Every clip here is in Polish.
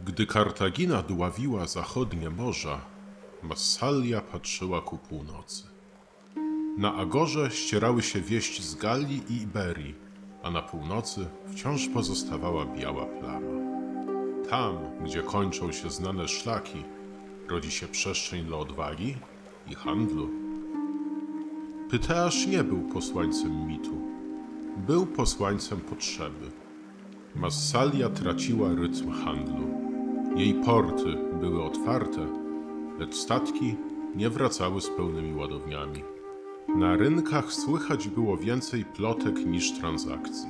Gdy Kartagina dławiła zachodnie morza, Massalia patrzyła ku północy. Na Agorze ścierały się wieści z Galii i Iberii, a na północy wciąż pozostawała biała plama. Tam, gdzie kończą się znane szlaki, rodzi się przestrzeń dla odwagi i handlu. Pyteasz nie był posłańcem mitu, był posłańcem potrzeby. Massalia traciła rytm handlu. Jej porty były otwarte, lecz statki nie wracały z pełnymi ładowniami. Na rynkach słychać było więcej plotek niż transakcji.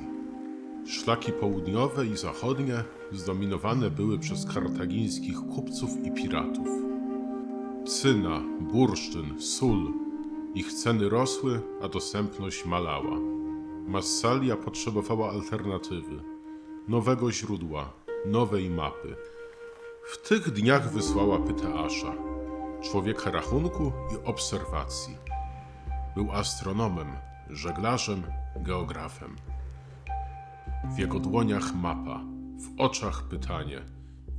Szlaki południowe i zachodnie zdominowane były przez kartagińskich kupców i piratów. Cyna, bursztyn, sól, ich ceny rosły, a dostępność malała. Massalia potrzebowała alternatywy, nowego źródła, nowej mapy. W tych dniach wysłała Pyteasza, człowieka rachunku i obserwacji. Był astronomem, żeglarzem, geografem. W jego dłoniach mapa, w oczach pytanie,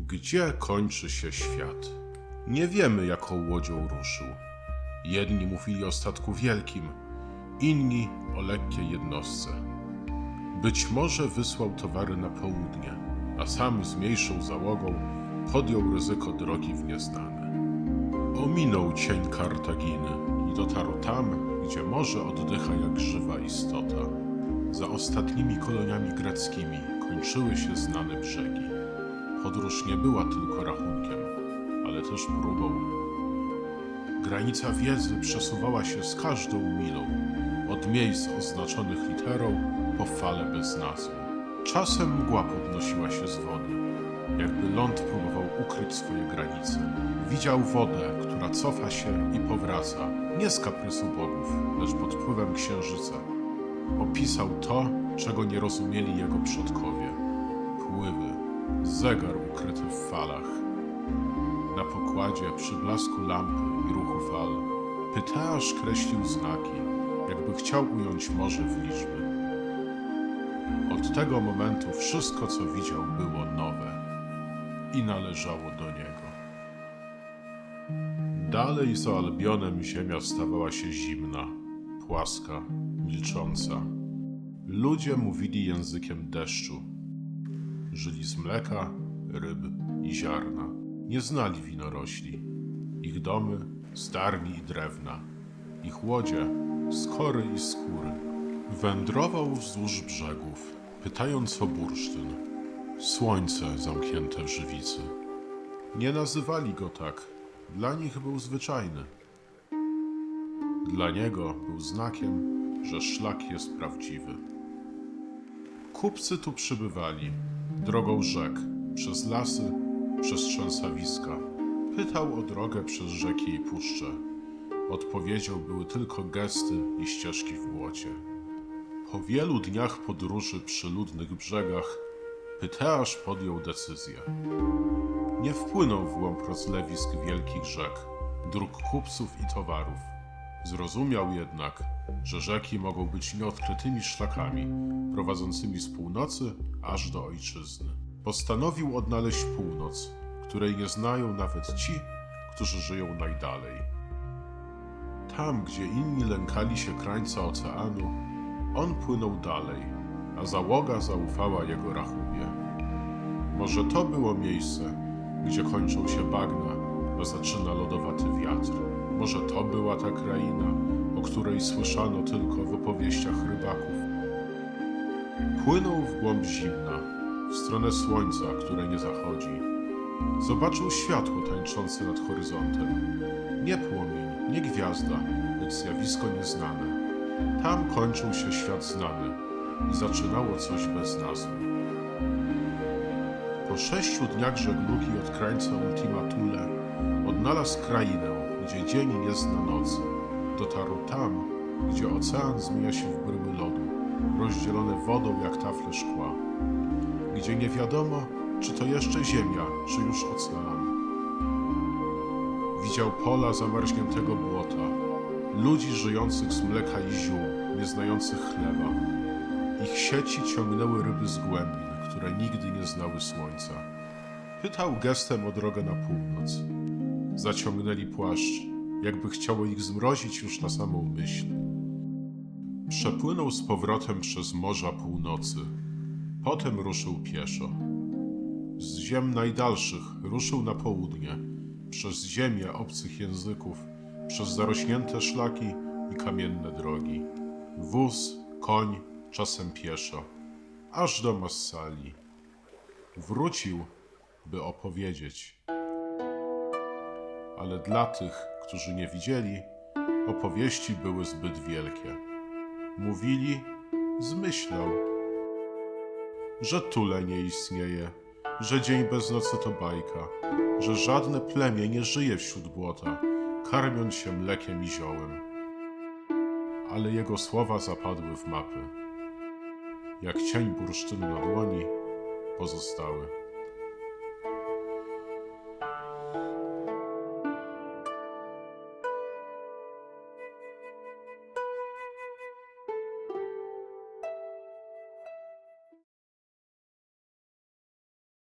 gdzie kończy się świat? Nie wiemy, jaką łodzią ruszył. Jedni mówili o statku wielkim, inni o lekkiej jednostce. Być może wysłał towary na południe, a sam z mniejszą załogą podjął ryzyko drogi w nieznane. Ominął cień Kartaginy i dotarł tam, gdzie morze oddycha jak żywa istota. Za ostatnimi koloniami greckimi kończyły się znane brzegi. Podróż nie była tylko rachunkiem, ale też próbą. Granica wiedzy przesuwała się z każdą milą, od miejsc oznaczonych literą po fale bez nazwy. Czasem mgła podnosiła się z wody, jakby ląd próbował ukryć swoje granice. Widział wodę, która cofa się i powraca, nie z kaprysu bogów, lecz pod wpływem księżyca. Opisał to, czego nie rozumieli jego przodkowie. Pływy, zegar ukryty w falach. Na pokładzie, przy blasku lampy i ruchu fal, Pyteasz kreślił znaki, jakby chciał ująć morze w liczby. Od tego momentu wszystko, co widział, było nowe i należało do niego. Dalej za Albionem ziemia stawała się zimna, płaska, milcząca. Ludzie mówili językiem deszczu. Żyli z mleka, ryb i ziarna. Nie znali winorośli. Ich domy z darni i drewna. Ich łodzie z kory i skóry. Wędrował wzdłuż brzegów, pytając o bursztyn. Słońce zamknięte w żywicy. Nie nazywali go tak. Dla nich był zwyczajny. Dla niego był znakiem, że szlak jest prawdziwy. Kupcy tu przybywali, drogą rzek, przez lasy, przez trzęsawiska. Pytał o drogę przez rzeki i puszcze. Odpowiedzią były tylko gesty i ścieżki w błocie. Po wielu dniach podróży przy ludnych brzegach Pyteasz podjął decyzję. Nie wpłynął w głąb rozlewisk wielkich rzek, dróg kupców i towarów. Zrozumiał jednak, że rzeki mogą być nieodkrytymi szlakami, prowadzącymi z północy aż do ojczyzny. Postanowił odnaleźć północ, której nie znają nawet ci, którzy żyją najdalej. Tam, gdzie inni lękali się krańca oceanu, on płynął dalej, a załoga zaufała jego rachubie. Może to było miejsce, gdzie kończą się bagna, a zaczyna lodowaty wiatr. Może to była ta kraina, o której słyszano tylko w opowieściach rybaków. Płynął w głąb zimna, w stronę słońca, które nie zachodzi. Zobaczył światło tańczące nad horyzontem. Nie płomień, nie gwiazda, lecz zjawisko nieznane. Tam kończył się świat znany i zaczynało coś bez nazwy. Po 6 dniach żeglugi od krańca Ultima Thule odnalazł krainę, gdzie dzień nie zna nocy. Dotarł tam, gdzie ocean zmienia się w bryły lodu, rozdzielone wodą jak tafle szkła. Gdzie nie wiadomo, czy to jeszcze ziemia, czy już ocean. Widział pola zamarzniętego błota, ludzi żyjących z mleka i ziół, nie znających chleba. Ich sieci ciągnęły ryby z głębin, które nigdy nie znały słońca. Pytał gestem o drogę na północ. Zaciągnęli płaszcz, jakby chciało ich zmrozić już na samą myśl. Przepłynął z powrotem przez morza północy. Potem ruszył pieszo. Z ziem najdalszych ruszył na południe, przez ziemię obcych języków, przez zarośnięte szlaki i kamienne drogi. Wóz, koń, czasem pieszo, aż do Massalii. Wrócił, by opowiedzieć. Ale dla tych, którzy nie widzieli, opowieści były zbyt wielkie. Mówili, zmyślał, że Tule nie istnieje, że dzień bez nocy to bajka, że żadne plemię nie żyje wśród błota, karmiąc się mlekiem i ziołem. Ale jego słowa zapadły w mapy. Jak cień bursztynu na dłoni, pozostały.